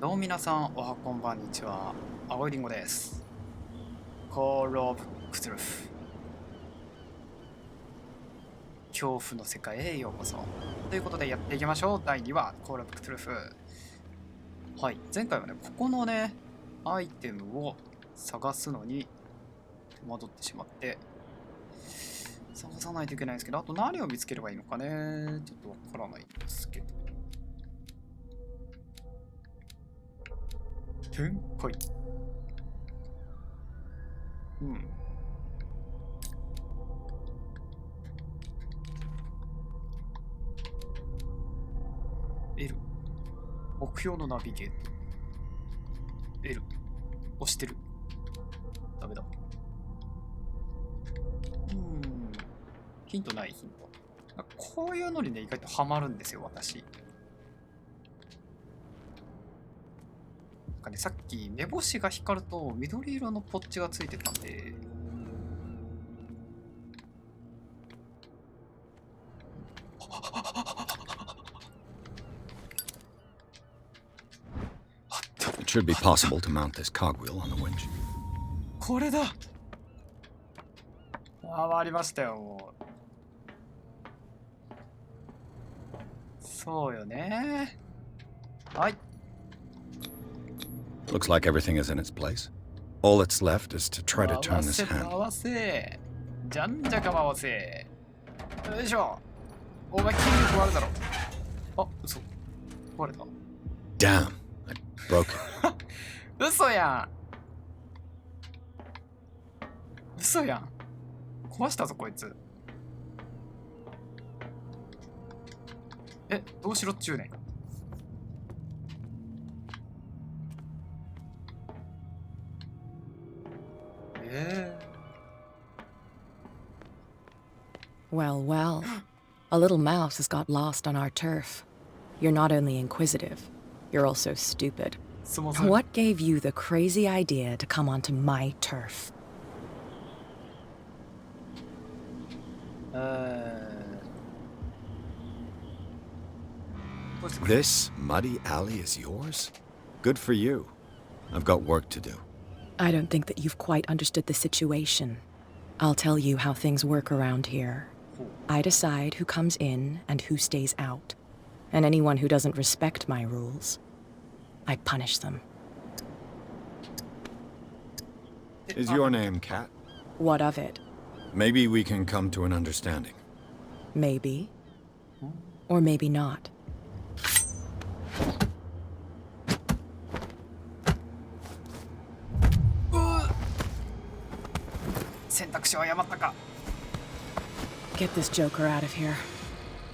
どうも皆さん、おはこんばんにちは。青いりんごです。Call of Cthulhu。恐怖の世界へようこそ。ということでやっていきましょう。第2話、Call of Cthulhu。はい、前回はね、ここのね、アイテムを探すのに戸惑ってしまって、探さないといけないんですけど、あと何を見つければいいのかね、ちょっとわからないんですけど。展開。うん。L。目標のナビゲート。L。押してる。ダメだ。ヒントないヒント。こういうのにね、意外とハマるんですよ、私。なんかね、さっき目星が光ると緑色のポッチがついてたんで、It should be possible to mount this cogwheel on the winch. これだ。回りましたよ、もう。そうよね。はい。Looks like everything is in its place. All that's left is to try to turn this 回 handle. せ。じゃんじゃか回せ。よいしょ。お前筋力あるだろ。あ、嘘。壊れた。Damn, I broke it. 嘘やん。嘘やん。壊したぞこいつ。どうしろっちゅうねん。Well, well. A little mouse has got lost on our turf. You're not only inquisitive, you're also stupid. そもそも What gave you the crazy idea to come onto my turf? This muddy alley is yours? Good for you. I've got work to do. I don't think that you've quite understood the situation. I'll tell you how things work around here. I decide who comes in and who stays out. And anyone who doesn't respect my rules, I punish them. Is your name Kat? What of it? Maybe we can come to an understanding. Maybe. Or maybe not. 選択肢を誤ったか。 Get this joker out of here.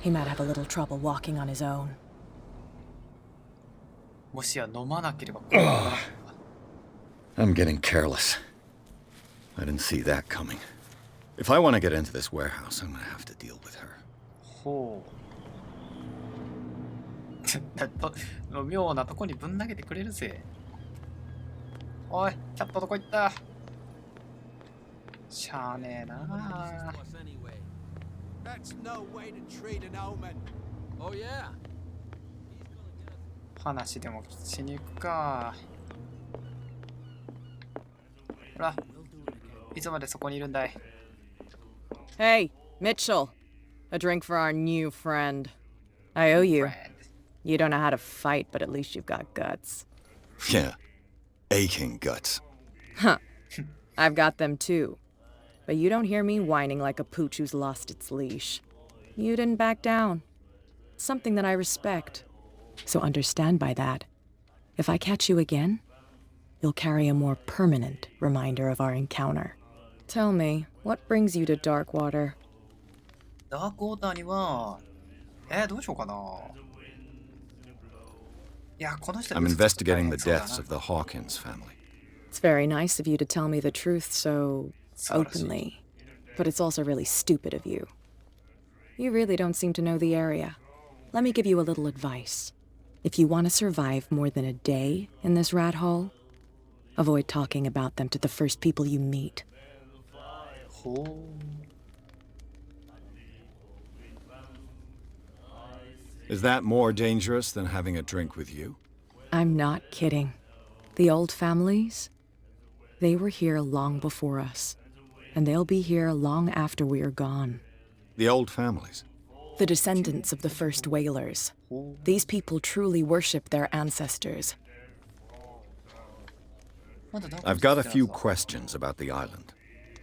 He might have a little trouble walking on his own. もしや飲まなければこうならなかった。 I'm getting careless. I didn't see that coming. If I want to get into this warehouse, I'm gonna have to deal with her. ほう。妙なとこにぶん投げてくれるぜ。おい、キャットどこ行った。しゃあねえな。話でもしに行くか。ほら、いつまでそこにいるんだい。 Hey, Mitchell. A drink for our new friend. I owe you. You don't know how to fight, but at least you've got guts. Yeah. Aching guts. Huh. I've got them too. But you don't hear me whining like a pooch who's lost its leash. You didn't back down. Something that I respect. So understand by that. If I catch you again, you'll carry a more permanent reminder of our encounter. Tell me, what brings you to Darkwater? ダークウォーターには、どうしようかな。いや、この人 I'm investigating the deaths of the Hawkins family. It's very nice of you to tell me the truth so openly, but it's also really stupid of you. You really don't seem to know the area. Let me give you a little advice. If you want to survive more than a day in this rat hole, avoid talking about them to the first people you meet. ほう。 Is that more dangerous than having a drink with you? I'm not kidding. The old families, they were here long before us, and they'll be here long after we are gone. The old families. The descendants of the first whalers. These people truly worship their ancestors. I've got a few questions about the island.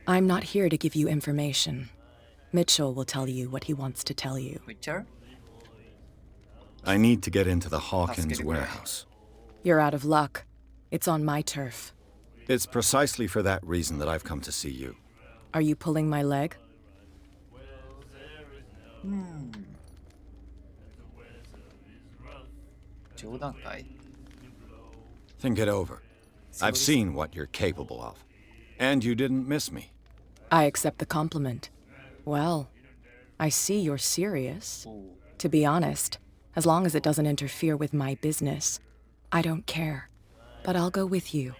I'm not here to give you information. Mitchell will tell you what he wants to tell you. Witcher? I need to get into the Hawkins warehouse. You're out of luck. It's on my turf. It's precisely for that reason that I've come to see you. Are you pulling my leg? Think it over. I've seen what you're capable of. And you didn't miss me. I accept the compliment. Well, I see you're serious. To be honest, as long as it doesn't interfere with my business, I don't care. But I'll go with you,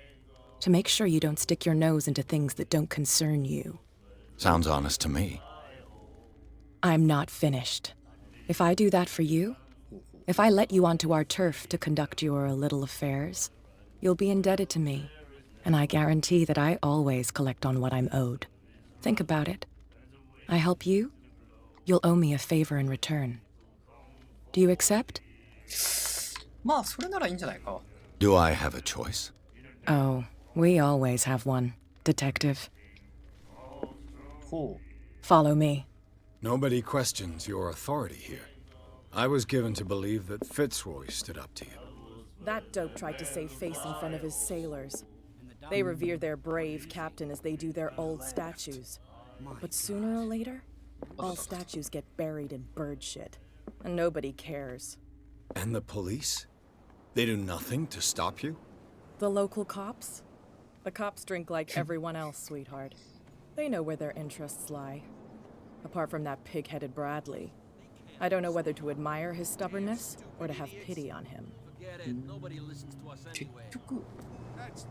to make sure you don't stick your nose into things that don't concern you. Sounds honest to me. I'm not finished. If I do that for you, if I let you onto our turf to conduct your little affairs, you'll be indebted to me, and I guarantee that I always collect on what I'm owed. Think about it. I help you, you'll owe me a favor in return. Do you accept? まあ、それならいいんじゃないか。 Do I have a choice? Oh, we always have one, Detective. ほう。 Follow me. Nobody questions your authority here. I was given to believe that Fitzroy stood up to you. That dope tried to save face in front of his sailors. They revere their brave captain as they do their old statues. But sooner or later, all statues get buried in bird shit. And nobody cares. And the police? They do nothing to stop you? The local cops? The cops drink like everyone else, sweetheart. They know where their interests lie. Apart from that pig-headed Bradley. I don't know whether to admire his stubbornness or to have pity on him. That's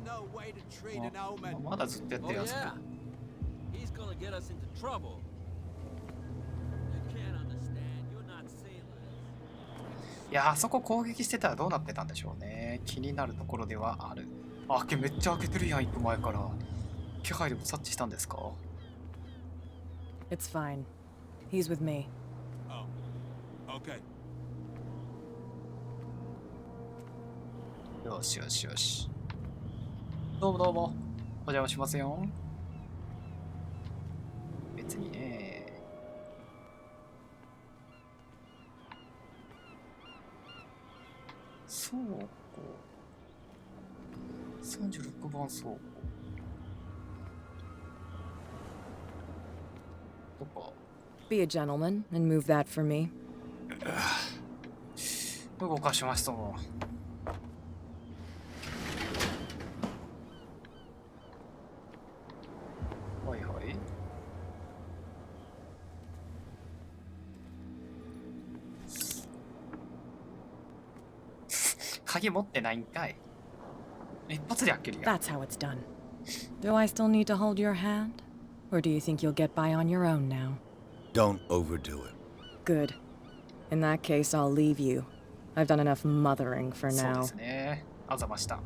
no way to treat an omen. まだずっとやってるやつ。 He's gonna get us into trouble. You can't understand. You're not sailors. いや、あそこ攻撃してたらどうなってたんでしょうね。気になるところではある。あ、めっちゃ開けてるやん、行く前から。気配でも察知したんですか？ It's fine. He's with me. Oh, okay. よしよしよし。どうもどうも。お邪魔しますよ。別にね。倉庫。36番倉庫。どこ？ Be a gentleman and move that for me. 動かしますとも。はいはい。鍵持ってないんかい。一発で開けるやん。 That's how it's done. Do I still need to hold your hand? Or do you think you'll get by on your own now? Don't overdo it. Good. In that case, I'll leave you. I've done enough mothering for そうで now. すね。あざました。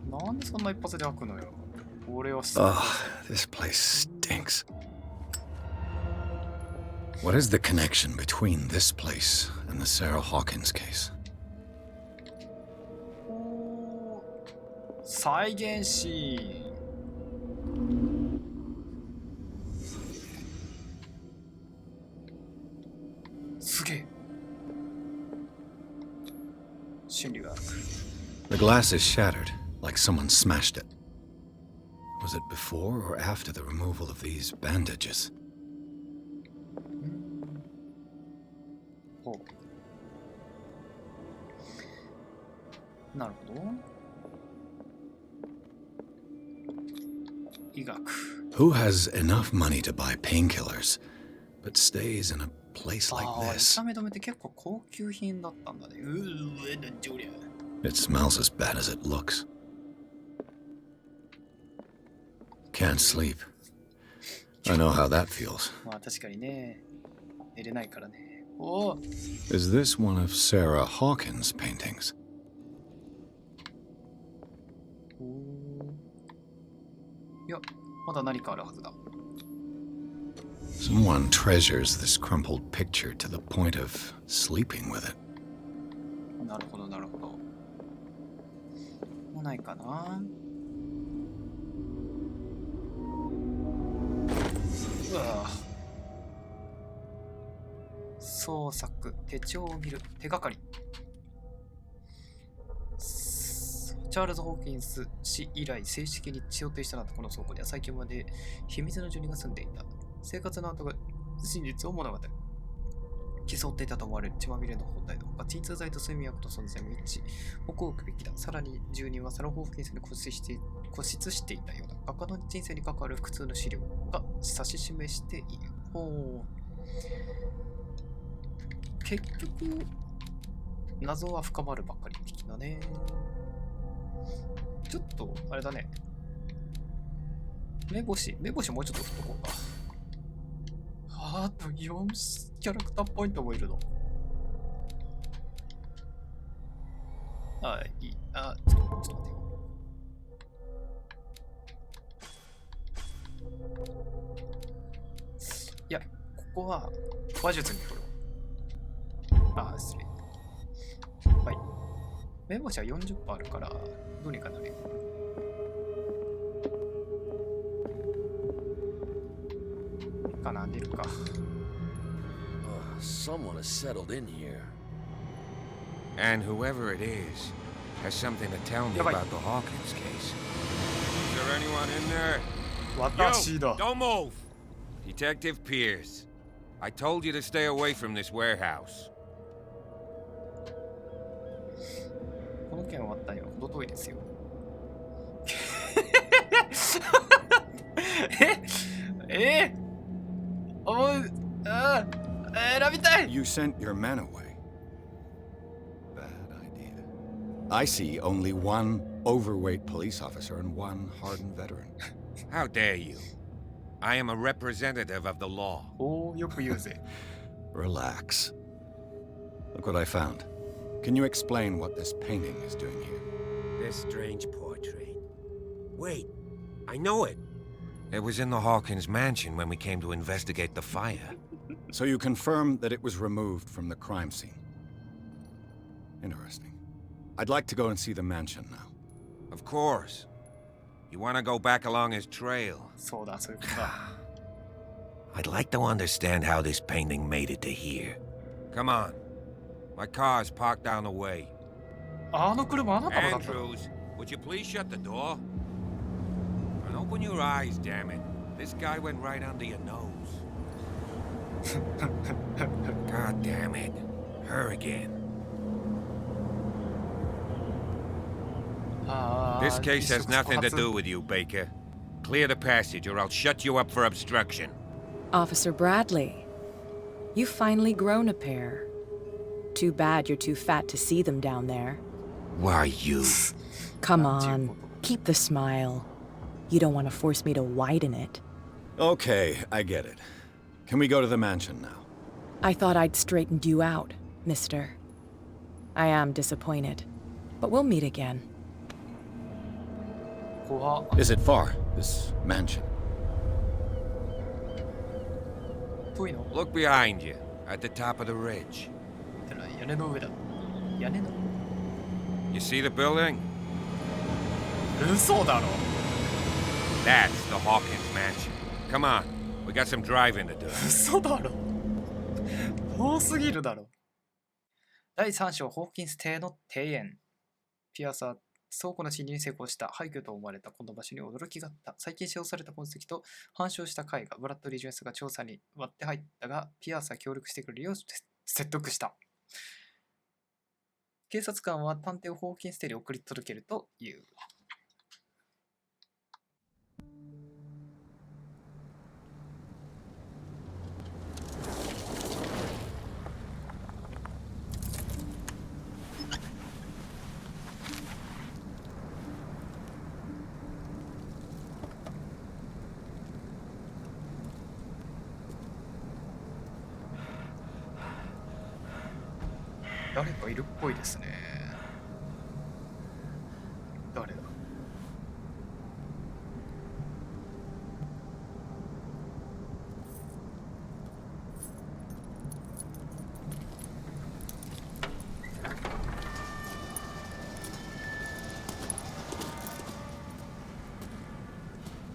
なんでそんな一発で開くのよ。俺は知ってる。 Ugh, this place stinks. What is the connection between this place and the Sarah Hawkins case? 再現シーン。すげえ。心理学。 The glass is shattered, like someone smashed it. Was it before or after the removal of these bandages? ほう。なるほど。医学。 Who has enough money to buy painkillers, but stays in a place like ああ、 this? 痛み止めって結構高級品だったんだね。なんじゃおりゃ。 It smells as bad as it looks. Can't sleep. I know how that feels. まあ確かにね、寝れないからね。お。 Is this one of Sarah Hawkins' paintings? いや、まだ何かあるはずだ。 Someone treasures this crumpled picture to the point of sleeping with it. なるほどなるほど。もうないかな。うわ。創作、手帳を見る、手がかり。チャールズ・ホーキンス氏以来正式に血を提したなったこの倉庫では最近まで秘密の住人が住んでいた。生活の後が真実を物語る。競っていたと思われる血まみれの包帯のほか、鎮痛剤と睡眠薬と存在も一致。矛を置くべきだ。さらに住人はサラ・ホーキンスに固執していたようだ。画家の人生に関わる複数の資料が指し示している。ほう。結局、謎は深まるばかり的だね。ちょっと、あれだね。目星もうちょっと振っとこうか。あと4キャラクターポイントもいるの。いい。ちょっと待ってよ。いや、ここは話術に振ろう。失礼。はい。目星は 40% あるから、どうにかなるよ。かな、出るか。Someone has settled in here. And whoever it is has something to tell me about the Hawkins case. Is there anyone in there? 私だ。 Don't move! Detective Pierce, I told you to stay away from this warehouse. この件終わったには程遠いですよ。選びたい。 You sent your men away. Bad idea. I see only one overweight police officer and one hardened veteran. How dare you? I am a representative of the law. おー、よく言うぜ。 Relax. Look what I found. Can you explain what this painting is doing here? This strange portrait. Wait, I know it. It was in the Hawkins mansion when we came to investigate the fire. So you confirm that it was removed from the crime scene. Interesting. I'd like to go and see the mansion now. Of course. You want to go back along his trail? そうだ、そういうことだ。I'd like to understand how this painting made it to here. Come on. My car's parked down the way. あの車あなたのだったの？ Andrews, would you please shut the door? And open your eyes, damn it. This guy went right under your nose. God damn it. Her again. This case has nothing to do with you, Baker. Clear the passage or I'll shut you up for obstruction. Officer Bradley, you've finally grown a pair. Too bad you're too fat to see them down there. Why, you... Come on, keep the smile. You don't want to force me to widen it. Okay, I get it. Can we go to the mansion now? I thought I'd straightened you out, mister. I am disappointed, but we'll meet again. 怖っ。 Is it far, this mansion? 遠いの？ Look behind you, at the top of the ridge. 屋根の上だ。屋根の。 You see the building? 嘘だろ。 That's the Hawkins mansion. Come on, we got some driving to do. 嘘だろ。遠すぎるだろ。第3章、ホーキンス邸の庭園。ピアスは倉庫の侵入に成功した。廃墟と思われたこの場所に驚きがあった。最近使用された痕跡と反証した絵画、ブラッドリー・ジュエスが調査に割って入ったが、ピアスは協力してくれるよう説得した。警察官は探偵をホーキンス邸に送り届けるという。誰かいるっぽいですね。誰だ。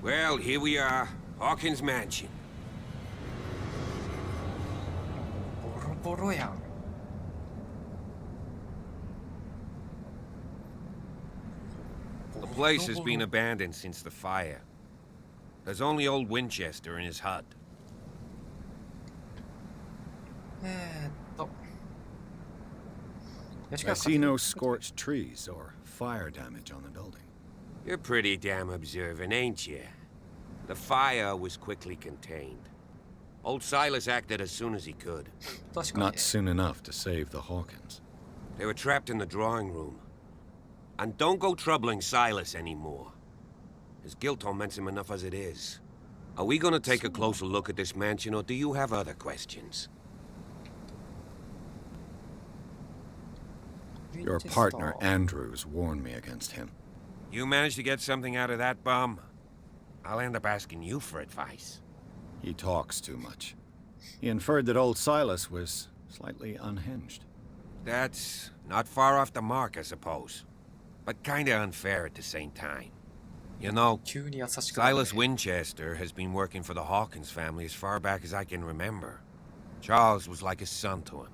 Well, here we are. Hawkins Mansion. ボロボロやん。 The place has been abandoned since the fire. There's only old Winchester in his hut. I see no scorched trees or fire damage on the building. You're pretty damn observant, ain't you? The fire was quickly contained. Old Silas acted as soon as he could. Not soon enough to save the Hawkins. They were trapped in the drawing room. And don't go troubling Silas anymore. His guilt torments him enough as it is. Are we gonna take a closer look at this mansion, or do you have other questions? Your partner, Andrews, warned me against him. You managed to get something out of that bum? I'll end up asking you for advice. He talks too much. He inferred that old Silas was slightly unhinged. That's not far off the mark, I suppose. But kinda unfair at the same time. You know, 急に優しくなるね。 Silas Winchester has been working for the Hawkins family as far back as I can remember. Charles was like a son to him.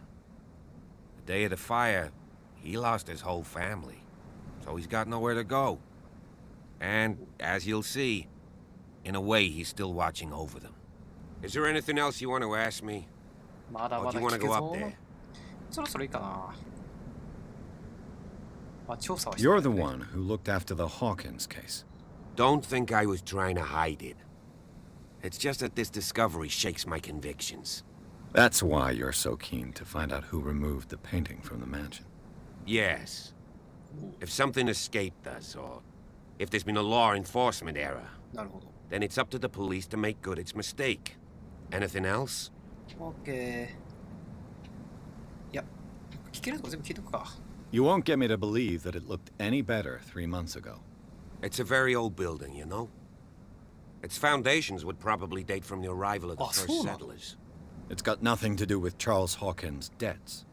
The day of the fire, he lost his whole family. So he's got nowhere to go. And, as you'll see, in a way he's still watching over them. Is there anything else you want to ask me? まだ Or ま do だ you want 聞 to く go ぞ up。there? そろそろいいかな。まあ、調査はして You're ない the ね。 one who looked after the Hawkins case. Don't think I was trying to hide it. It's just that this discovery shakes my convictions. That's why you're so keen to find out who removed the painting from the mansion. Yes. If something escaped us, or if there's been a law enforcement error, なるほど。 then it's up to the police to make good its mistake. Anything else? オッケー。いや、聞けるとこ全部聞いとくか。 You won't get me to believe that it looked any better 3 months ago. It's a very old building, you know? Its foundations would probably date from the arrival of the Oh, first so long. settlers. It's got nothing to do with Charles Hawkins' debts.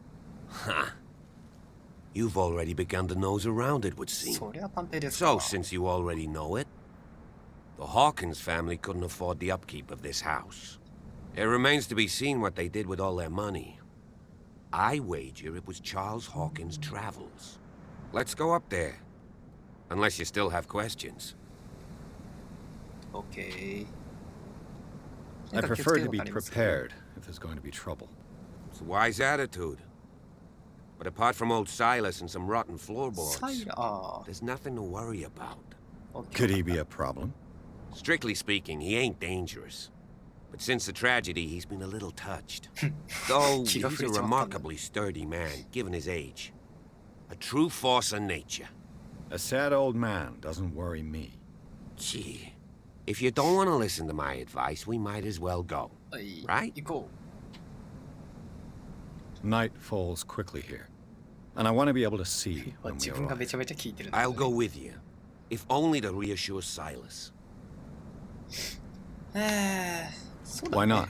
Ha! You've already begun to nose around, it would seem. そりゃ探偵ですか。 So, since you already know it, the Hawkins family couldn't afford the upkeep of this house. It remains to be seen what they did with all their money. I wager it was Charles Hawkins' travels. Let's go up there. Unless you still have questions. オッケー。 I なんか気をつ prefer ける to こと be ありますか？ prepared if there's going to be trouble. It's a wise attitude. But apart from old Silas and some rotten floorboards, サイラ、あ there's nothing to worry about. あ。オッケー Could he be a problem? Strictly speaking, he ain't dangerous. But since the tragedy, he's been a little touched. Though he's a remarkably sturdy man, given his age. A true force of nature. A sad old man doesn't worry me. Gee, if you don't want to listen to my advice, we might as well go. はい。 Right? 行こ Night falls quickly here, and I want to be able to see う。 when we 自分がめ arrive. ちゃめちゃ聞いてるんだ I'll go with you. If only to reassure Silas. そうだね。 Why not?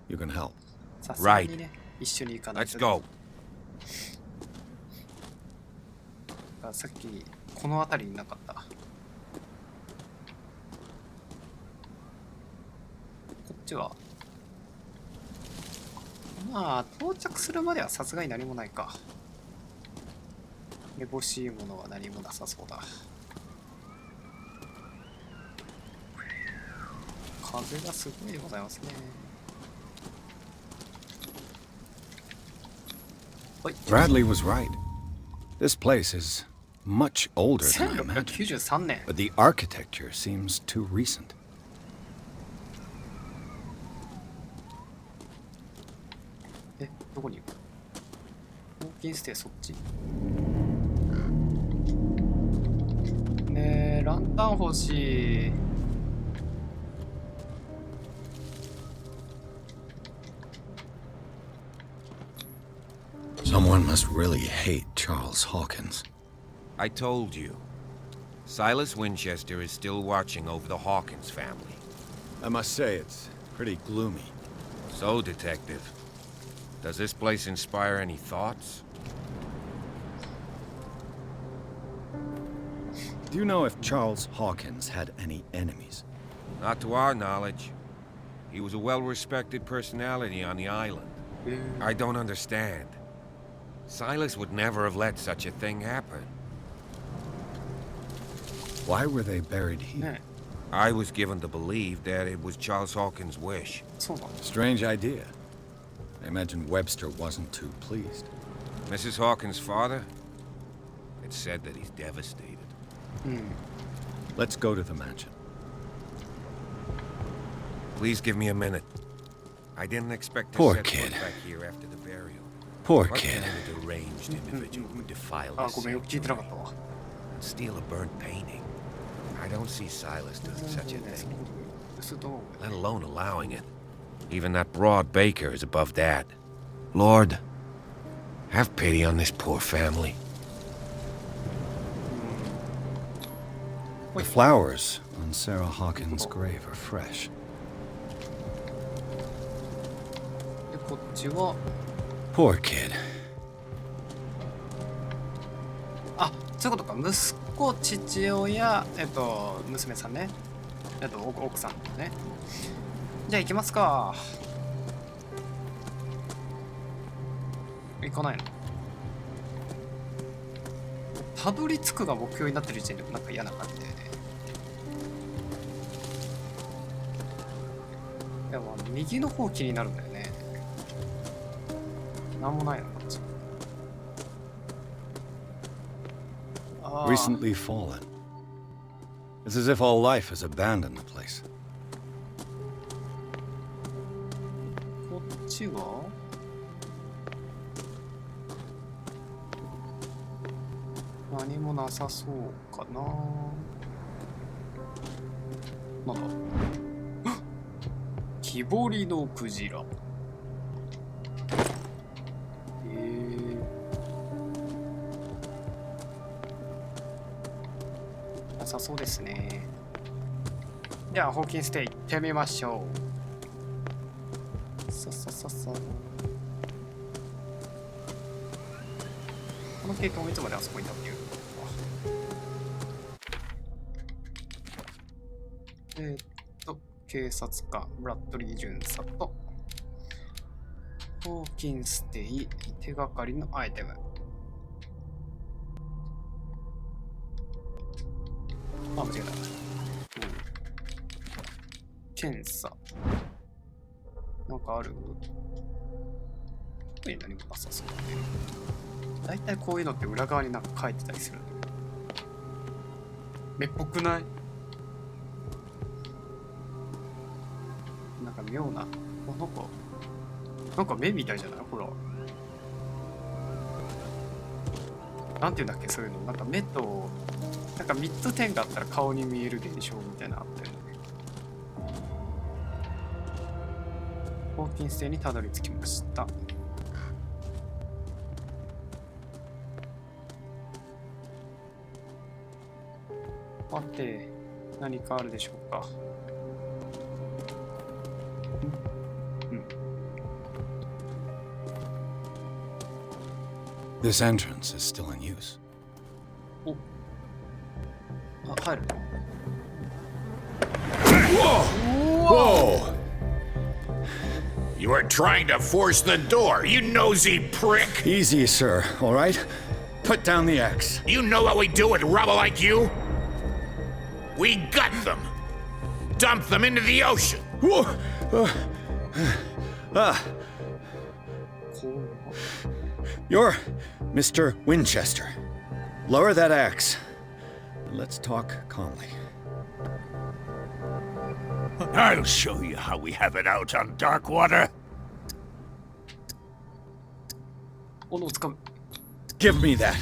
You can help. さすがにね、一緒に行かない Let's と。 go. さっきこの辺りになかった。こっちはまあ到着するまではさすがに何もないか。めぼしいものは何もなさそうだ。風がすごいでございますね。はい。 Bradley was right. This place is much older than I imagined, 1693年。 but the architecture seems too recent. どこに行く？ウォーキンステイそっち。ねえ、ランタン欲しい。Someone must really hate Charles Hawkins. I told you. Silas Winchester is still watching over the Hawkins family. I must say, it's pretty gloomy. So, Detective, does this place inspire any thoughts? Do you know if Charles Hawkins had any enemies? Not to our knowledge. He was a well-respected personality on the island. I don't understand. Silas would never have let such a thing happen. Why were they buried here? ね I was given to believe that it was Charles Hawkins' wish. そうなんだ。 Strange idea. I imagine Webster wasn't too pleased. Mrs. Hawkins' father? It's said that he's devastated. Let's go to the mansion. Please give me a minute. I didn't expect to Poor set kid. foot back here after the burial. Poor What kid. kind of deranged individual would defile あ、 this ごめん、よく聞いてなかった sanctuary わ。 and steal a burnt painting? I don't see Silas doing such a thing, 盗道具 let alone allowing it. Even that broad baker is above that. Lord, have pity on this poor family. The flowers on Sarah Hawkins' grave are fresh. で、こっちは、 Poor kid. あ、そういうことか。息子、父親、娘さんね。奥さんね。じゃあ行きますか。行かないの？たどり着くが目標になってる時点でなんか嫌な感じでね。いや、まあ、右の方気になるんだよね。なんもないの、こっち。あー Recently fallen. It's as if all life has abandoned the place. こっちは何もなさそうかな。なんだ木彫りのクジラ。なさそうですね。じゃあホーキンステイ行ってみましょう。ささささ。この系統もいつまであそこにいたっけ。警察官ブラッドリー巡査とホーキンステイ手がかりのアイテム。あ、間違えた。検査。なんかある？特に何もなさそうだね。だいたいこういうのって裏側になんか書いてたりする。目っぽくない？なんか妙な。なんか目みたいじゃない？ほら。なんていうんだっけ、そういうの。なんか目と、なんかミッド点があったら顔に見える現象みたいなのあったよね。ホーキンステイにたどり着きました。さて、何かあるでしょうか。This entrance is still in use. お。あ、入る。 Whoa! You are trying to force the door, you nosy prick! Easy, sir, all right? Put down the axe. You know what we do with rubble like you? We gut them! Dump them into the ocean! Whoa! You're Mr. Winchester. Lower that axe. Let's talk calmly. I'll show you how we have it out on dark water. 斧をつかむ。 Give me that.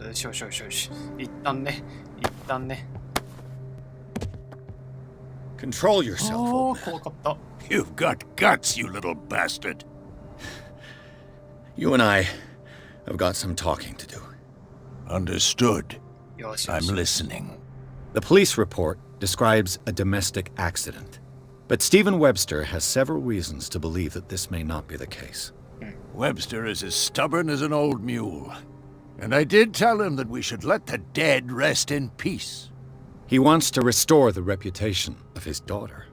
よしよしよしよし。一旦ね。一旦ね。 Control yourself, お old ー、 man. 怖かった。 You've got guts, you little bastard. You and I have got some talking to do. Understood. よしよ I'm し。 listening. The police report describes a domestic accident, but Stephen Webster has several reasons to believe that this may not be the case. Webster is as stubborn as an old mule. And I did tell him that we should let the dead rest in peace. He wants to restore the reputation of his daughter.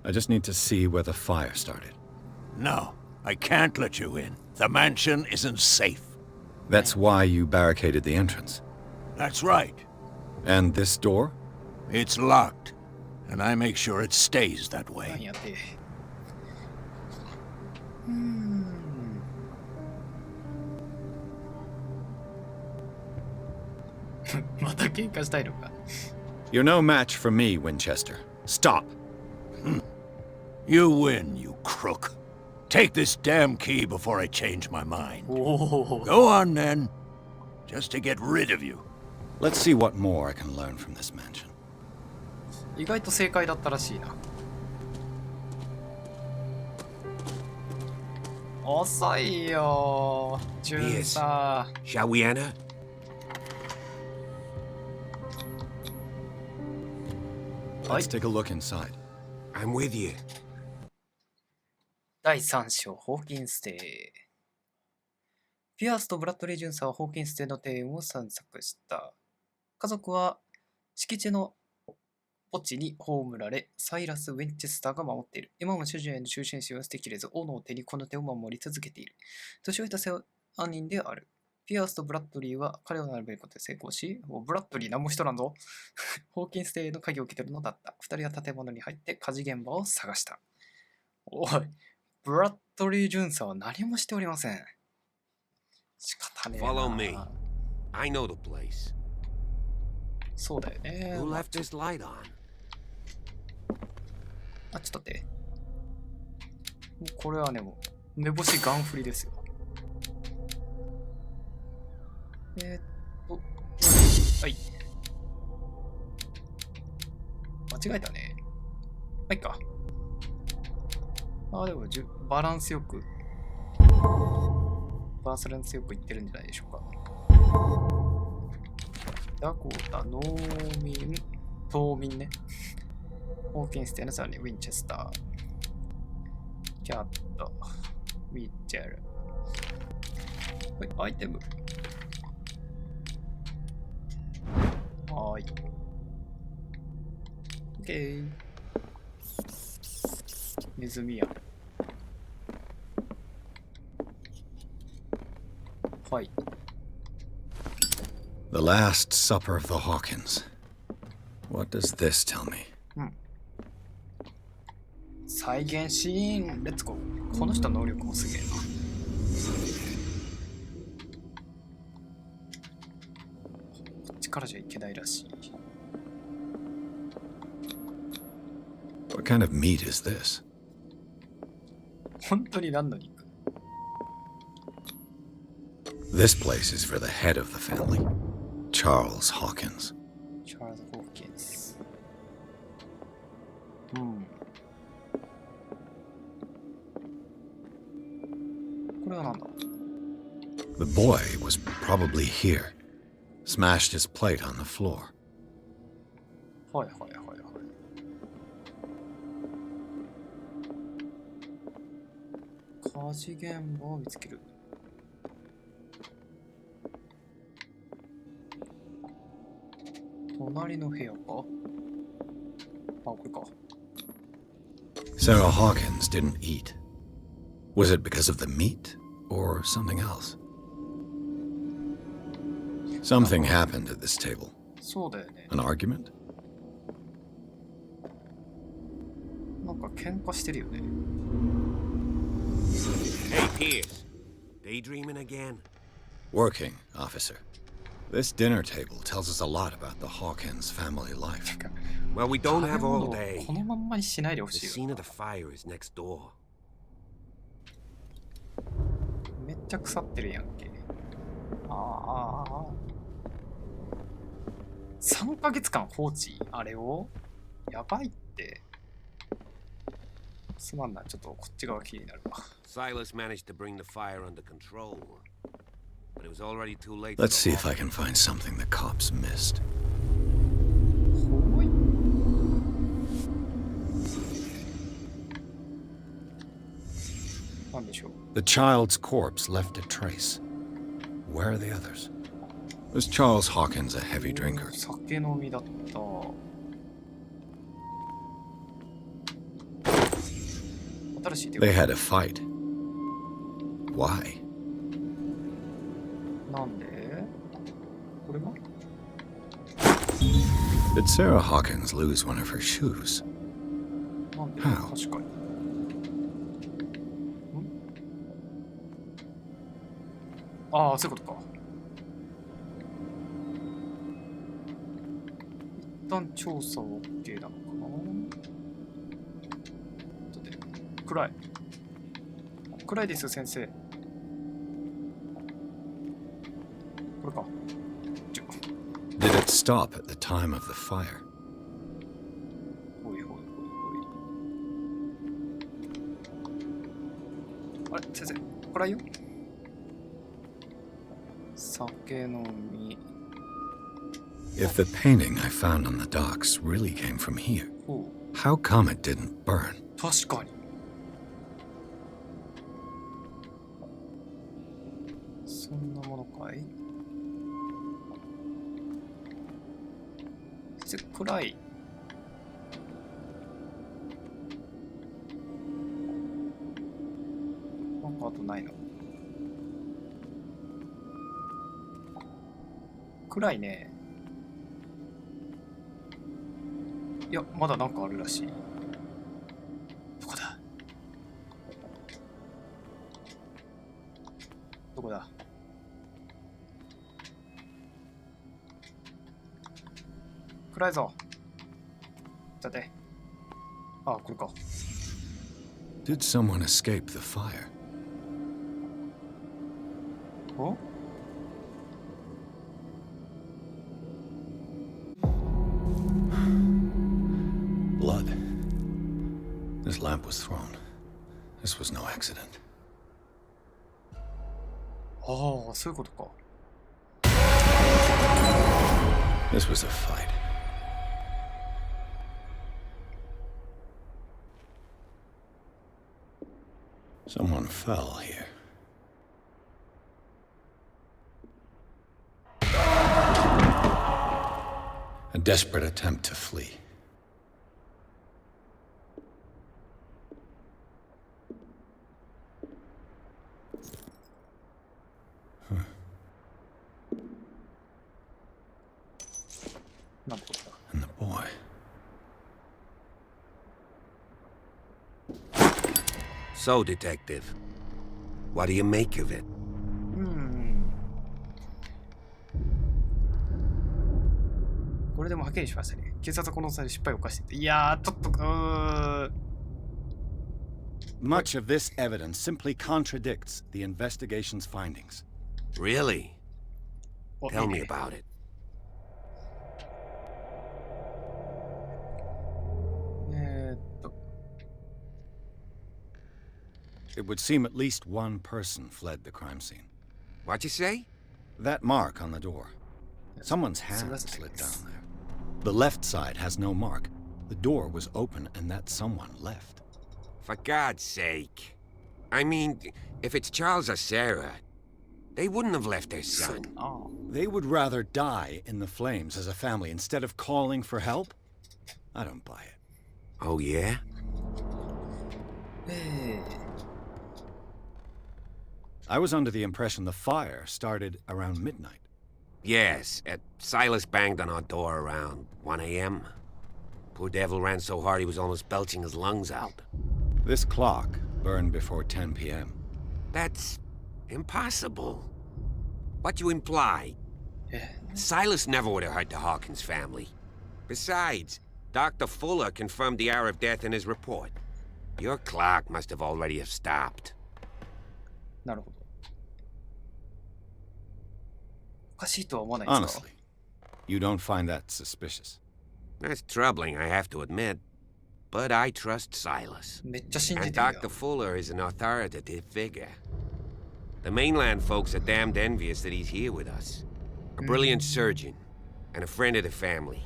I just need to see where the fire started. No, I can't let you in. The mansion isn't safe. That's why you barricaded the entrance. That's right. And this door? It's locked. And I make sure it stays that 何 way. やって。また喧嘩したいのか。You're no match for me, Winchester. Stop. You win, you crook. Take this damn key before I change my mind. おお。 Go on then. Just to get rid of you. Let's see what more I can learn from this mansion. 意外と正解だったらしいな。遅いよー、ジュンさ。 Shall we enter? はい Let's take a look inside. I'm with you. 第3章、ホーキンス邸。ピアースとブラッドリー・ジュンサーはホーキンス邸の庭園を散策した。家族は敷地の墓地に葬られ、サイラス・ウィンチェスターが守っている。今も主人への忠心心を捨てきれず、斧を手にこの手を守り続けている。年老いた世話人である。ピアースとブラッドリーは彼を並べることで成功し、ブラッドリー何もしとらんぞ。ホーキンス邸の鍵を受け取るのだった。二人は建物に入って火事現場を探した。おい、ブラッドリー・ジュンサーは何もしておりません。仕方ねえな。 Follow me. I know the place. そうだよね。 Who left this light on? あ、ちょっと待って。もうこれはね、もう、目星ガン振りですよ。はい。間違えたね。はいか。あ、でもバランスよく、いってるんじゃないでしょうか。ダコータ、農民、島民ね。ホーキンス邸のさらにウィンチェスター。キャット、ウィッチェル。はい、アイテム。はーい。OK。ネズミや。はい。The Last Supper of the Hawkins. What does this tell me? 再現シーン、レッツゴー。この人の能力もすげえな。こっちからじゃいけないらしい。What kind of meat is this? 本当に何の肉？ This place is for the head of the family, Charles Hawkins. チャールズ・ホーキンス。これはなんだ？ The boy was probably here. Smashed his plate on the floor. はいはいはいはい。火事現場を見つける。隣の部屋か？あ、これか。Sarah Hawkins didn't eat. Was it because of the meat or something else? Something happened at this table. そうだよね。 An argument? なんか喧嘩してるよね。Hey, Pierce. Daydreaming again? Working, officer. This dinner table tells us a lot about the Hawkins family life. Well, we don't have all 食べ day. 物をこのまんまにしないでほ The しい scene よ。 of the fire is next door. めっちゃ腐ってるやんけ。ああ。3ヶ月間放置あれをやばいって。すまんな、ちょっとこっち側気になるわ。 Silas managed to bring the fire under control, but it was already too late. Let's see if I can find something the cops missed. ほい。なんでしょう。 The child's corpse left a trace. Where are the others? Was Charles Hawkins a heavy drinker? 酒飲みだった。新しい手 They が had a fight. Why? なんでこれが Did Sarah Hawkins lose one of her shoes? なんで How? 確かに。ああ、そういうことか。一旦調査は OK なのかな。ちょっと待って、暗い。暗いですよ、先生。これか。Did it stop at the time of the fire? ほいほいほいほい。あれ、先生、暗いよ。酒飲み。 If the painting I found on the docks really came from here, ほう。 how come it didn't burn? 確かに。そんなものかい？暗い。なんかあとないの？暗いね。いや、まだなんかあるらしい。どこだ？どこだ？暗いぞ。さて。あ、これか。 Did someone escape the fire? お？ Blood. This lamp was thrown. This was no accident. ああ、そういうことか。 This was a fight. Someone fell here. A desperate attempt to flee. And the boy. So, Detective, what do you make of it? これでもはっきりしましたね。警察はこの際失敗を犯していて。いやー、ちょっと、Much of this evidence simply contradicts the investigation's findings. Really? お Tell いい me ね about it. えーっと、 It would seem at least one person fled the crime scene. What'd you say? That mark on the door. Someone's hand slid down there. The left side has no mark. The door was open and that someone left. For God's sake. I mean, if it's Charles or Sarah, they wouldn't have left their そう son. だな。 They would rather die in the flames as a family instead of calling for help? I don't buy it. Oh, yeah? え I was under the impression the fire started around midnight. Yes, Silas banged on our door around 1 a.m. Poor devil ran so hard he was almost belching his lungs out. This clock burned before 10 p.m. That's impossible. What you imply? え Silas never would have hurt the Hawkins family. Besides, Dr. Fuller confirmed the hour of death in his report. Your clock must have already have stopped. なるほど。おかしいとは思わないですか？ Honestly, you don't find that suspicious. That's troubling, I have to admit. but I trust Silas. めっちゃ信じ And てるや Dr. Fuller is an authoritative figure. The mainland folks are damned envious that he's here with us. A brilliant surgeon and a friend of the family.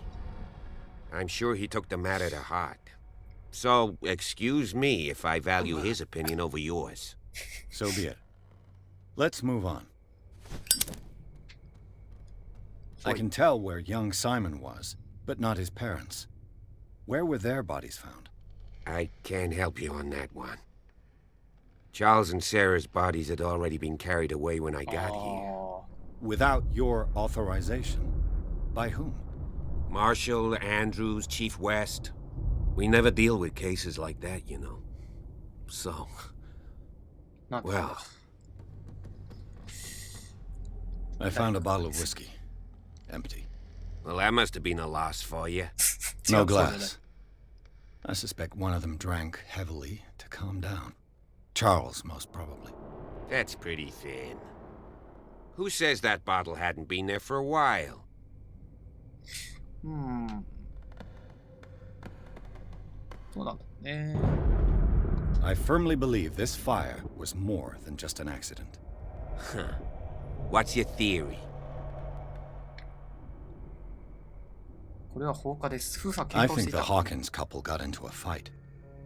I'm sure he took the matter to heart. So, excuse me if I value his opinion over yours. So be it. Let's move on. I can tell where young Simon was, but not his parents. Where were their bodies found? I can't help you on that one. Charles and Sarah's bodies had already been carried away when I got here. Without your authorization? By whom? Marshall, Andrews, Chief West. We never deal with cases like that, you know. So, なんか well, I found a bottle of whiskey. Empty. well, that must have been a loss for you. No 違うそうだね glass. I suspect one of them drank heavily to calm down. Charles, most probably. That's pretty thin. Who says that bottle hadn't been there for a while? うん。そうなんだね。 I firmly believe this fire was more than just an accident. Huh. What's your theory? これは放火です。夫婦は I 喧嘩をして think い the た。 Hawkins couple got into a fight.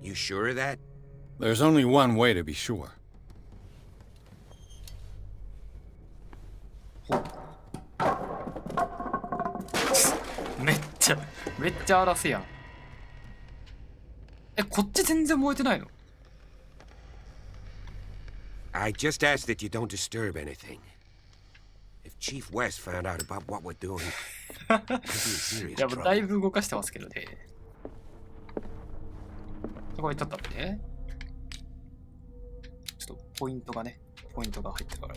You sure of that? There's only one way to be sure. めっちゃ荒らせやん。え、こっち全然燃えてないの？ I just ask that you don't disturb anything. If Chief West found out about what we're doing, we'd be in い serious や、もうだい trouble. ぶ動かしてますけどね。これちょっと待ってね。ちょっとポイントが入ってるか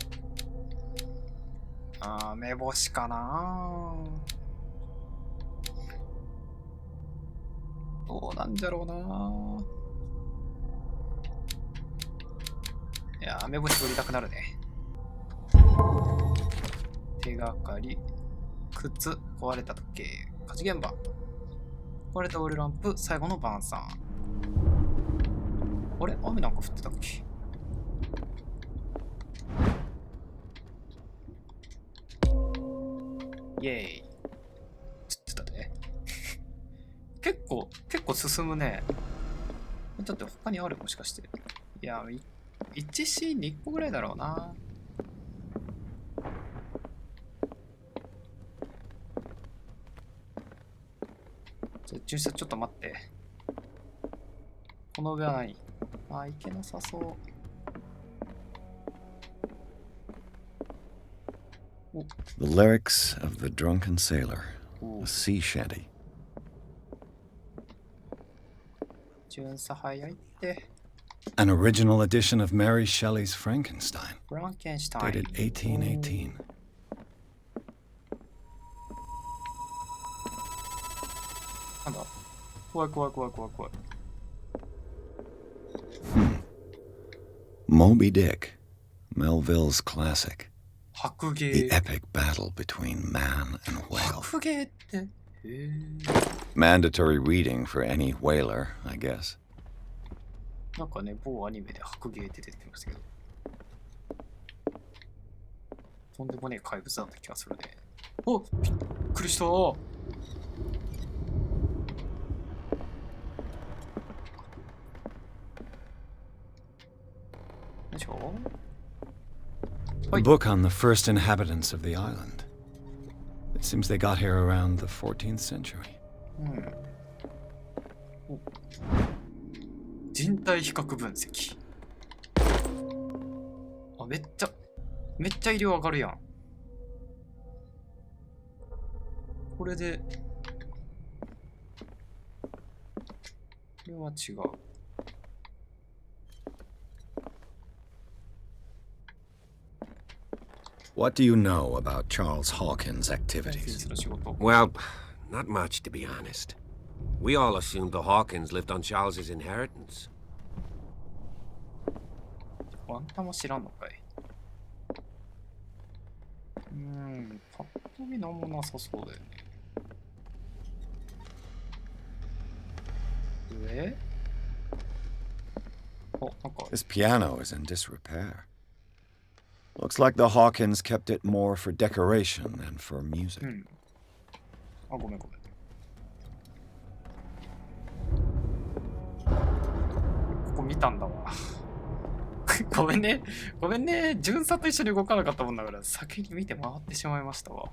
ら。目星かな。どうなんじゃろうな。いや目星取りたくなるね。手がかり、靴、壊れた時計、火事現場、壊れたオイルランプ、最後の晩餐。あれ雨なんか降ってたっけ？イェーイ。ちょっと待ってね。結構進むね。だって他にあるもしかして。いや、1シーンに1個ぐらいだろうな。駐車ちょっと待って。この上は何？いけなさそう。The lyrics of the drunken sailor, お a sea shanty. 巡査早いって。An original edition of Mary Shelley's Frankenstein, フランケンシュタイン。 dated 1818. なんだ怖い。Moby Dick, Melville's classic. 白芸。 The epic battle between man and whale. 白芸って。へえ。 Mandatory reading for any whaler, I guess. なんかね、某アニメで白芸って出てましたけど。とんでもねえ怪物だった気がするね。おっびっくりしたー。でしょ A book on the first inhabitants of the island. It seems they got here around the 14th century. お人体比較分析。めっちゃ医療上がるやん。これで、これは違う。What do you know about Charles Hawkins' 先 activities? 生の仕事。 Well, not much, to be honest. We all assumed the Hawkins lived on Charles's inheritance. あんたも知らんのかい。パッと見なんもなさそうだよね。上お、なんか This piano is in disrepair. Looks like the Hawkins kept it more for decoration than for music. うん。あ、ごめんごめん。ここ見たんだわ。ごめんね。ごめんね。巡査と一緒に動かなかったもんだから、先に見て回ってしまいましたわ。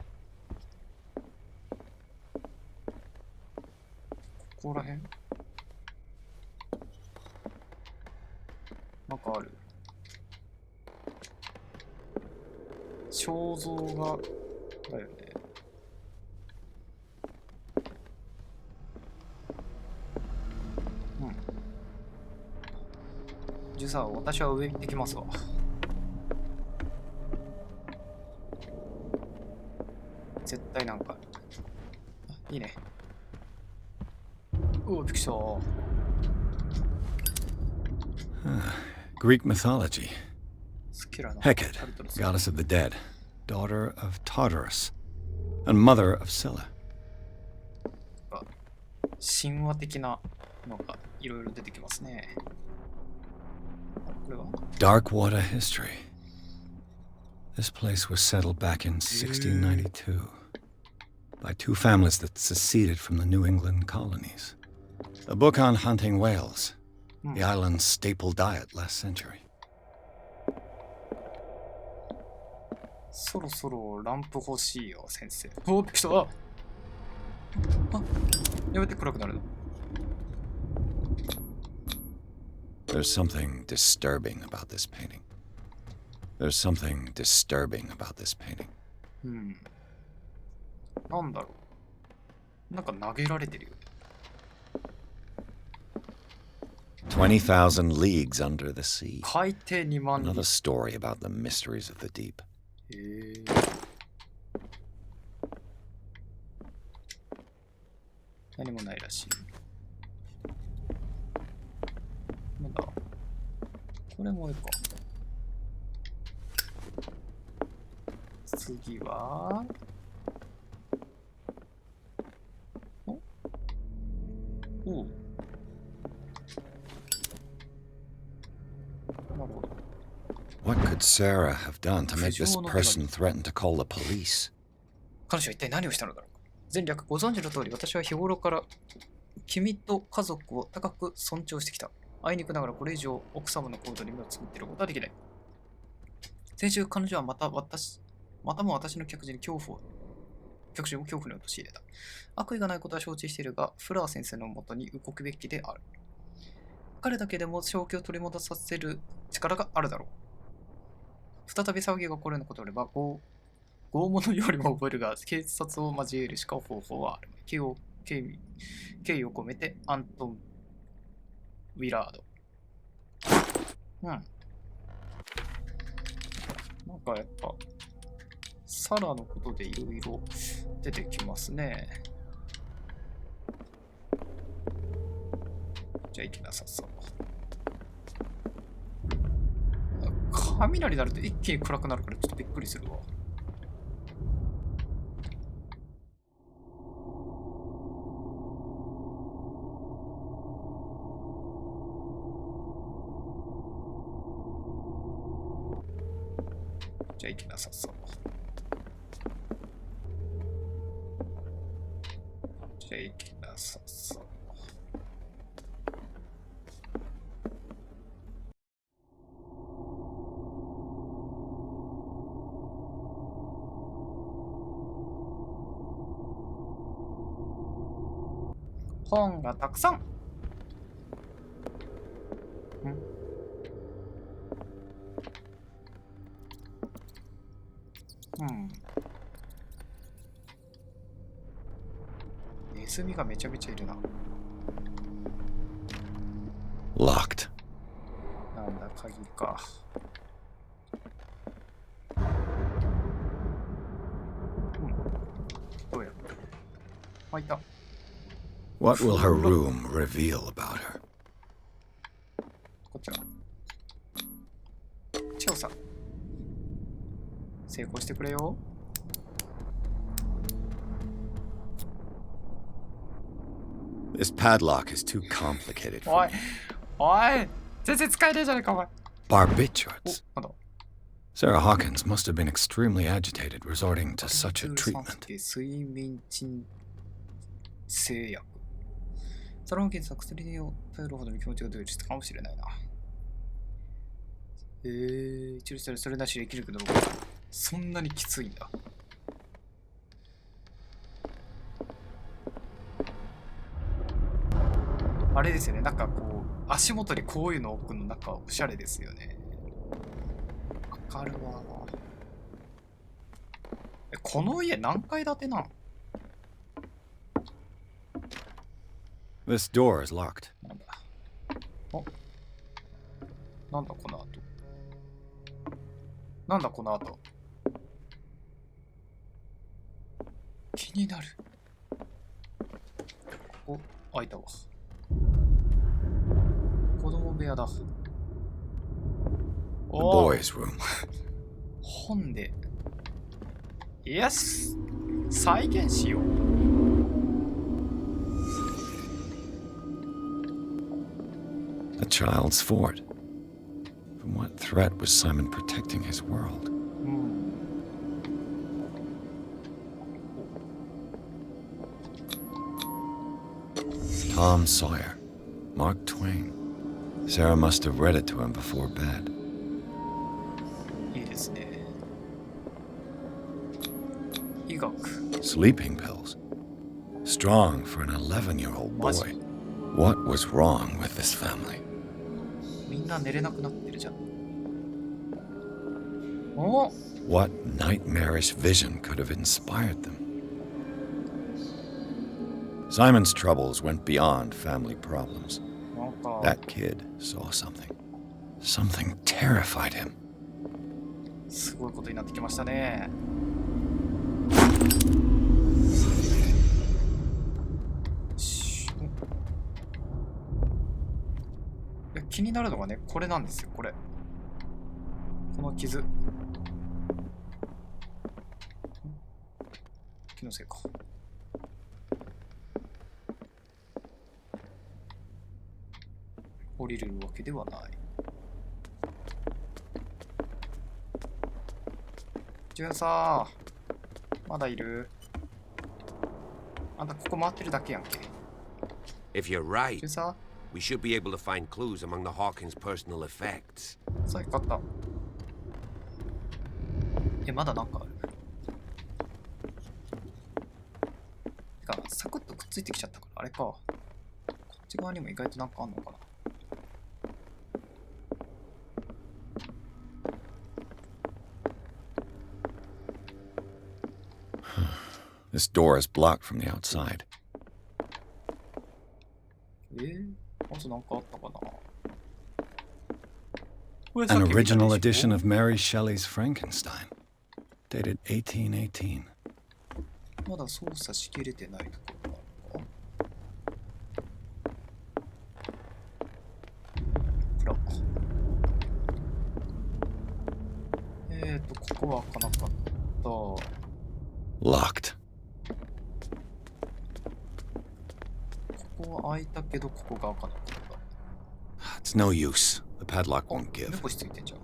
ここら辺なんかある。肖像画だよね。うん。じゃあ私は上行ってきますわ。絶対なんか。いいね。おお、びっくりした。Greek mythology. スキラの Hecate, goddess of the dead, daughter of Tartarus, and mother of Scylla. 神話的なのがいろいろ出てきますね。これは Darkwater history. This place was settled back in 1692 by two families that seceded from the New England colonies. A book on hunting whales, the island's staple diet last century. そろそろランプ欲しいよ、先生。おー、びっくりした。あ、やめて暗くなるの。There's something disturbing about this painting. There's something disturbing about this painting. うん。なんだろう。なんか投げられてるよ。20,000 leagues under the sea. 海底2万 Another story about the mysteries of the deep. へえ。何もないらしい。なんだこれもいいか。次はおおう。なるほど。What could Sarah have done to make this person threaten to call the police? 彼女は一体何をしたのだろうか。前略ご存知の通り、私は日頃から君と家族を高く尊重してきた。あいにくながらこれ以上奥様の行動に目をつぶっていることはできない。先週彼女はまたも私の客人を恐怖に陥れた。悪意がないことは承知しているが、フラー先生のもとに動くべきである。彼だけでも正気を取り戻させる力があるだろう。再び騒ぎが起こるようなことであれば、拷問よりも覚えるが、警察を交えるしか方法はある。敬意を込めて、アントン・ウィラード。うん。なんかやっぱ、サラのことでいろいろ出てきますね。じゃあ行きなさそう。雷になると一気に暗くなるからちょっとびっくりするわ。じゃあ行きなさそう。じゃあ行きなさそう。本がたくさん。ネズミがめちゃめちゃいるな。Locked. なんだ、鍵か。どうやって。あ、いた。What will her room reveal about her? こっちは。調査。成功してくれよ。This padlock is too complicated お for い me. おい全然使えねえじゃねえかお前。 Barbiturates. お、なんだ Sarah Hawkins must have been extremely agitated resorting to such a 酸 treatment. 睡眠鎮静薬。サロンケンさん薬を頼るほどの気持ちが出るかもしれないな。一応それなしで生きるけど、そんなにきついんだ。あれですよね、なんかこう、足元にこういうの置くのなんかおしゃれですよね。わかるわ。この家何階建てなん？ This door is locked. なんだ。お、なんだこの後。なんだこの後。気になる。お、開いたわ。子供部屋だ。 The おー、 boys' room. 本で。イエス、再現しよう。A child's fort. From what threat was Simon protecting his world? うん。 Tom Sawyer. Mark Twain. Sarah must have read it to him before bed. いいですね。医学。 Sleeping pills. Strong for an 11-year-old boy. Mazi. What was wrong with this family? みんな寝れなくなってるじゃん。お、 What nightmarish vision could have inspired them? Simon's troubles went beyond family problems. なんか That kid saw something. Something terrified him. すごいことになってきましたね。いや、気になるのがね、これなんですよ、これ。この傷。気のせいか。降りれるわけではない。ジュンさー、まだいる？あんたここ回ってるだけやんけ。 If you're right, ジュンさ we should be able to find clues among the Hawkins' personal effects. ー、さあ勝った。まだなんかある。てか、サクッとくっついてきちゃったから、あれか。こっち側にも意外となんかあんのかな。 This door is blocked from the outside. あとなんかあったかな。 An original edition of Mary Shelley's Frankenstein, dated 1818. まだ操作しきれてないところがあるのか。ここは開かなかった。 Locked. ここは開いたけど、ここが開かなかった。 It's no use. The padlock won't give. 目星ついてんじゃん。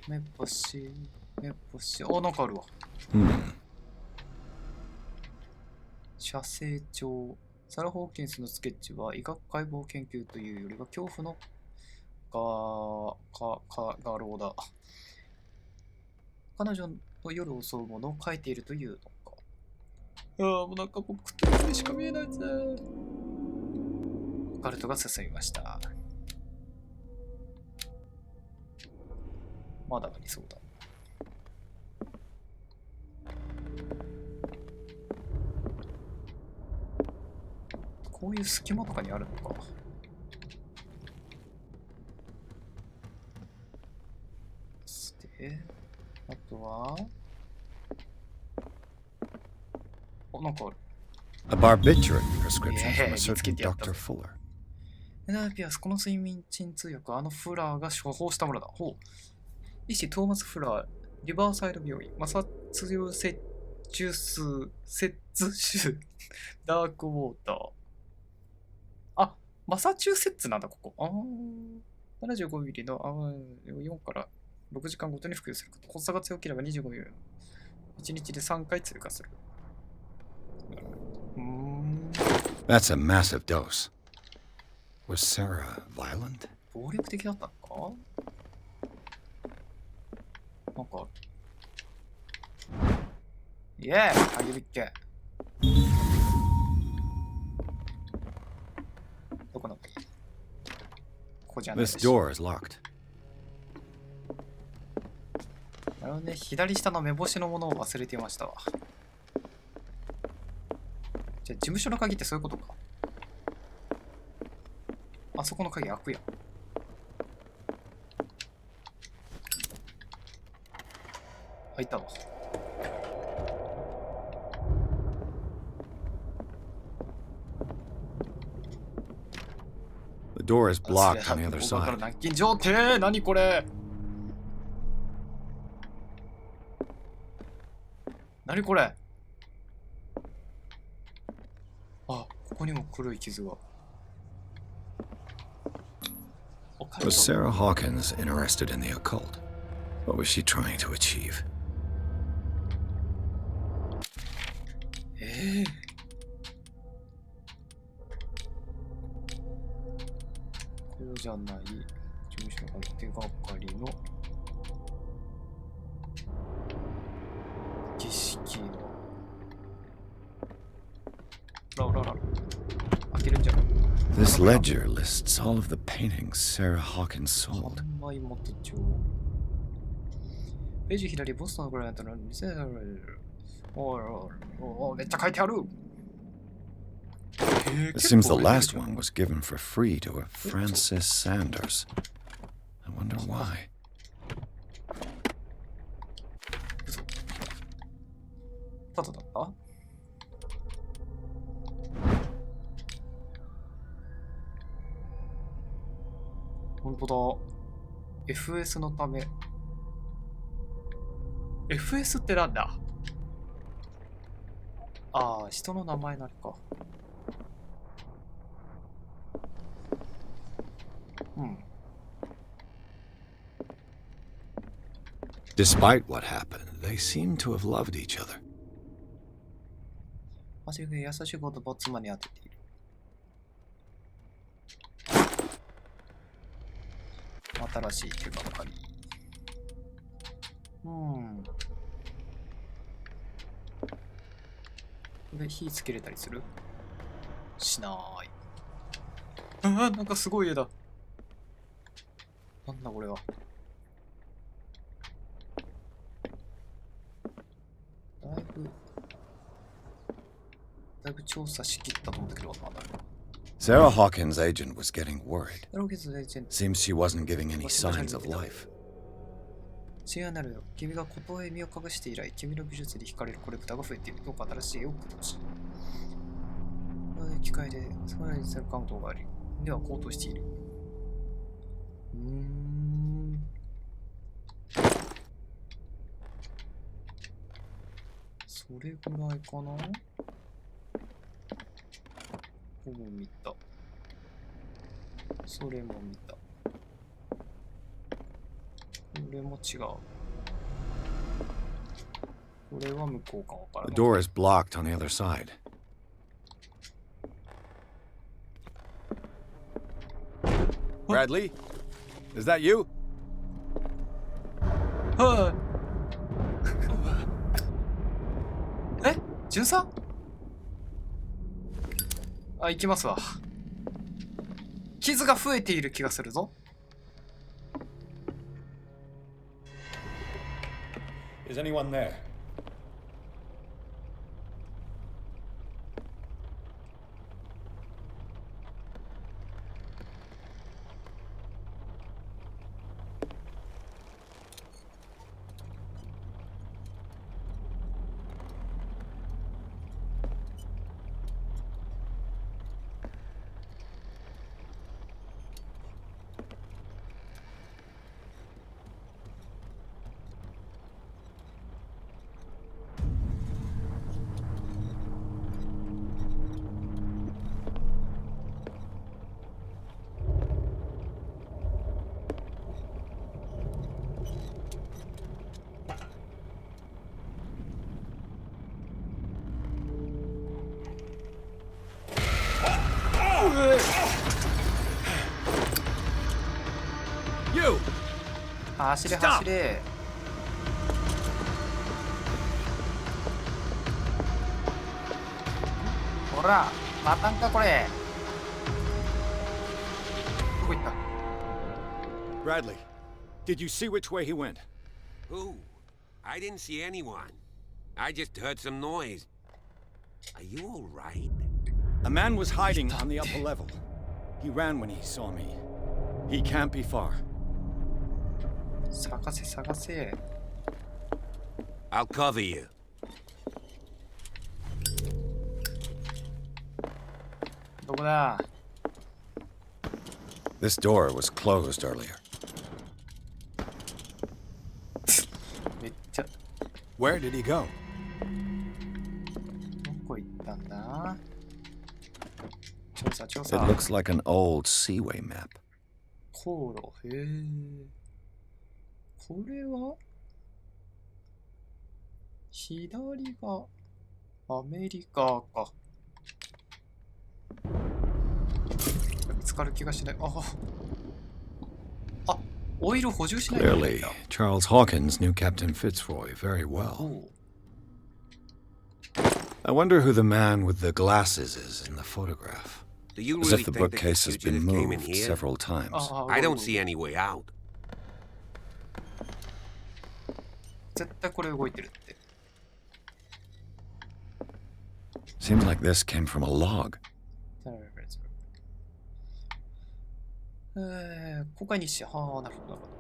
目星、目星。あ、なんかあるわ。写生帳。サラ・ホーキンスのスケッチは医学解剖研究というよりは恐怖の画廊だ。彼女の夜を襲うものを描いているというのか。ああ、もうなんか僕、クトゥルフしか見えないぜ。オカルトが進みました。まだありそうだ。こういう隙間とかにあるのか。で、あとは、お、なんかある。A barbiturate prescription from a Yeah, certain let's get Dr. Fuller. ピアス、この睡眠鎮痛薬、あのフラーが処方したものだ。ほう。医師トーマス・フラー、リバーサイド病院、摩擦チュースセッツ州ダークウォーター。あ、マサチューセッツなんだ、ここ。75ミリの4から6時間ごとに服用すること。発作が強ければ25ミリの1日で3回追加する。That's a massive dose. Was Sarah violent? 暴力的だったのかなんか。イエーイあげるっけどこなんだここじゃない This し。door is locked. なるほどね、左下の目星のものを忘れていましたわ。じゃあ事務所の鍵ってそういうことか。あそこの鍵開くやん。開いたわ。The door is blocked on the other ここから side. 軟禁状態何これ何これあ、ここにも黒い傷が。Was Sarah Hawkins interested in the occult? What was she trying to achieve? こうじゃない事務所の手がかりの儀式のほら開けるんじゃん。 This ledger lists all of the paintings Sarah Hawkins sold. 販売元帳ページ左ボストンのグライアントの2000おめっちゃ書いてある。 It seems the last one was given for free to a Francis Sanders. I wonder why. タダだった本当だ。FS のため。FS ってなんだああ、人の名前なるか。うん。Despite what happened, they seem to have loved each other. マジで優しい言葉を妻に当てている。新しい手がかり。これ火つけれたりするしなーい。なんかすごい絵だ。なんだこれは。だいぶ調査しきったと思ったけど、なんだろう。 Sarah Hawkins' agent was getting worried. ロケツエージェント。 Seems she wasn't giving any signs of life. 違うなるよ。君がことへ身を隠して以来、君の美術に惹かれるコレクターが増えている。どうか新しい絵を送ってほしい。機械で、そのようにする関東があり、では高騰している。それぐらいかな。ほぼ見た。それも見た。これも違う。これは向こうかわからない。 The door is blocked on the other side. Bradley? Is that you? はい。巡査？あ、行きますわ。傷が増えている気がするぞ。Is anyone there? You! 走れ走れ。ほら、またんかこれ。どこ行った？ Bradley, did you see which way he went? Who? I didn't see anyone. I just heard some noise. Are you all right? A man was hiding on the upper level. He ran when he saw me. He can't be far. 探せ探せ。 I'll cover you. どこだ？ This door was closed earlier. めっちゃ。ど Where did he go? こ行ったんだ？調査調 It 査。 looks like an old seaway map. 航路。へえ。これは左がアメリカか。見つかる気がしない。あ、オイル補充しないといけないん Clearly, だ。 Charles Hawkins knew Captain Fitzroy very お well. う I wonder who the man with the glasses is in the photograph. Do you As really if the think that bookcase has been fugitive came in moved here? several times. あ I don't see any way out. 絶対これ動いてるって。 Seems like this came from a log. 公開日誌。はあ、なるほどなるほど。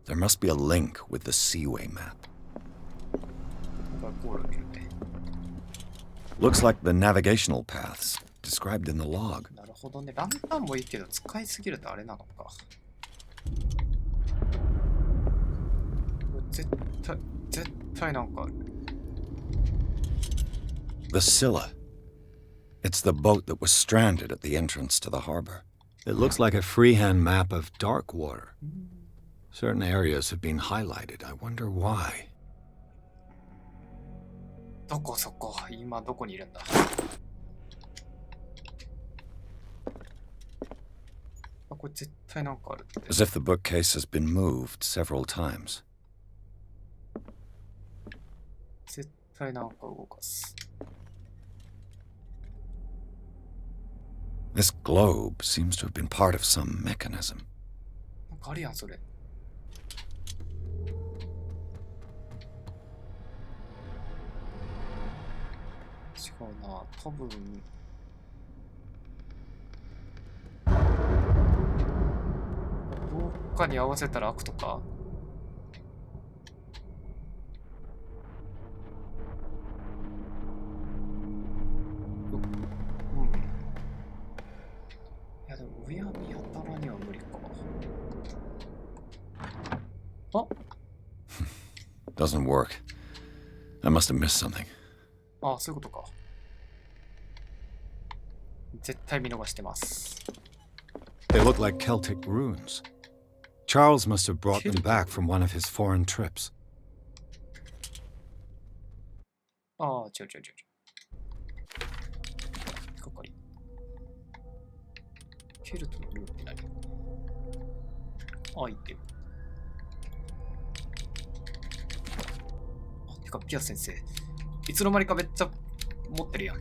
There must be a link with the seaway map. ここから航路見るね。 Looks like the navigational paths described in the log. なるほどね。ランタンもいいけど、使いすぎるとあれなのか。絶対なんかある。 The Scylla. It's the boat that was stranded at the entrance to the harbor. It looks like a freehand map of dark water. Certain areas have been highlighted. I wonder why. どこそこ、今どこにいるんだ。あ、これ絶対なんかあるって。 As if the bookcase has been moved several times. 絶対なんか動かす。 This globe seems to have been part of some mechanism. なんかあるやん、それ。違うな、多分。どっかに合わせたら開くとか。いやでも上は見当たらには無理か。あ、 Doesn't work. I must have missed something. あ、そういうことか。絶対見逃してます。 They look like Celtic runes. Charles must have brought them back from one of his foreign trips. ああ、違う。係。ケルトのルーって何？アイテム。あ、てか、ピアス先生。いつの間にかめっちゃ持ってるやん。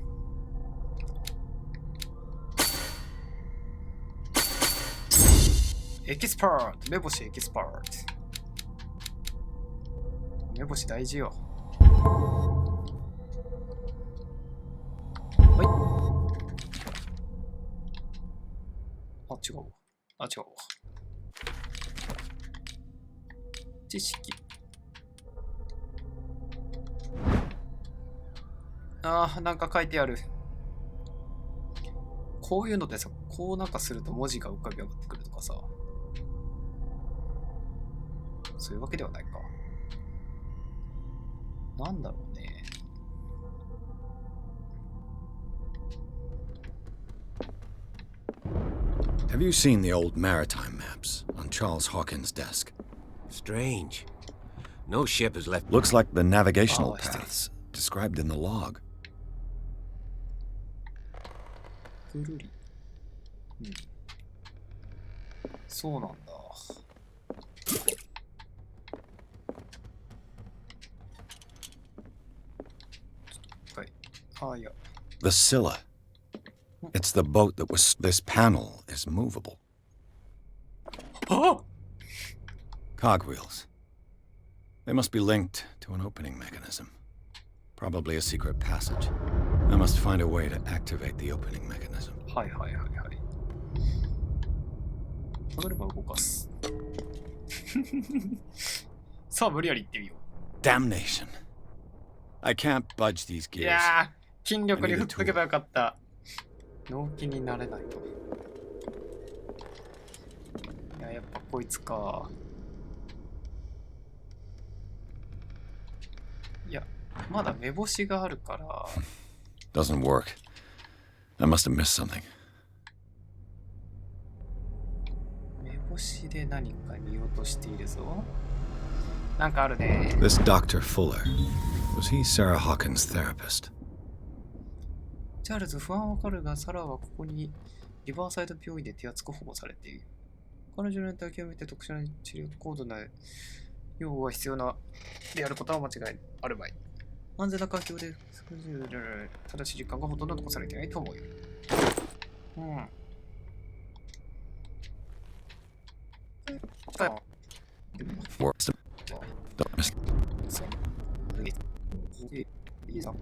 エキスパート、目星エキスパート。目星大事よ。はい。あ、違うわ。知識。ああ、なんか書いてある。こういうのでさ、こうなんかすると文字が浮かび上がってくるとかさ。そういうわけではないか。なんだろうね。Have you seen the old maritime maps on Charles Hawkins' desk? Strange. No ship has left. Looks like the navigational Oh, I see. paths described in the log. ぐるり。うん。そうなんだ。はい。あ、いや。 The Scylla. It's the boat that was. This panel is movable. あ、 Cogwheels. They must be linked to an opening mechanism. Probably a secret passage. I must find a way to activate the opening mechanism. はいはいはいはい。戻れば動かす。さあ、無理やり行ってみよ Damnation. I can't budge these う。い gears. やー、筋力に振っとけばよかった。脳筋になれないと。いや、やっぱこいつか。いや、まだ目星があるから。Doesn't work. I must have missed something. 目星で何か見落としているぞ。なんかあるね。 This Dr. Fuller. Was he Sarah Hawkins' therapist? チャールズ、不安はわかるが、サラはここにリバーサイド病院で手厚く保護されている。彼女の体験を見て特殊な治療と高度な用語が必要なであることは間違いあるまい。安全な環境で正しい実感がほとんど残されていないと思うよ。うん。Worst. Don't miss. いいぞ。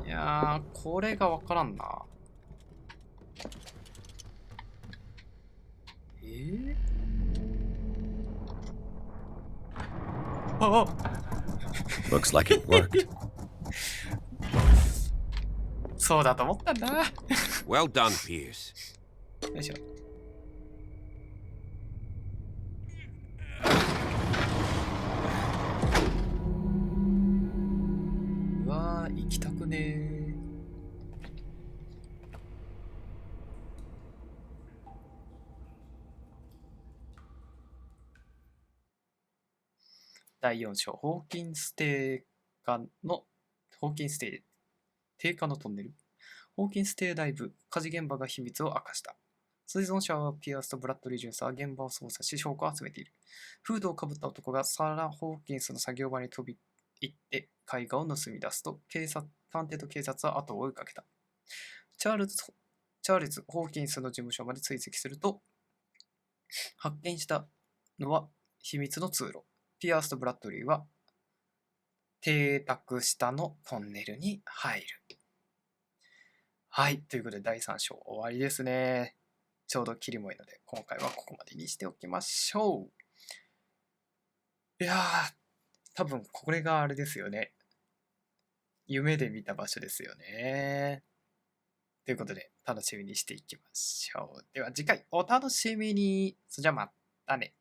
いやー、これがわからんな。ああ Looks like it worked. そうだと思ったんだ。よ Well done, Pierce. いしょ。うわー、行きたくねー。第4章、ホーキンス邸下の、ホーキンス邸定下のトンネル。ホーキンス邸内部、火事現場が秘密を明かした。追存者はピアスとブラッドリー・ジュンスは現場を捜査し、証拠を集めている。フードをかぶった男がサラ・ホーキンスの作業場に飛び入って絵画を盗み出すと、探偵と警察は後を追いかけた。チャールズ・ホーキンスの事務所まで追跡すると、発見したのは秘密の通路。ピアースとブラッドリーは邸宅下のトンネルに入る。はい。ということで第3章終わりですね。ちょうど切りもいいので、今回はここまでにしておきましょう。いやー、多分これがあれですよね。夢で見た場所ですよね。ということで、楽しみにしていきましょう。では次回お楽しみに。それじゃあまたね。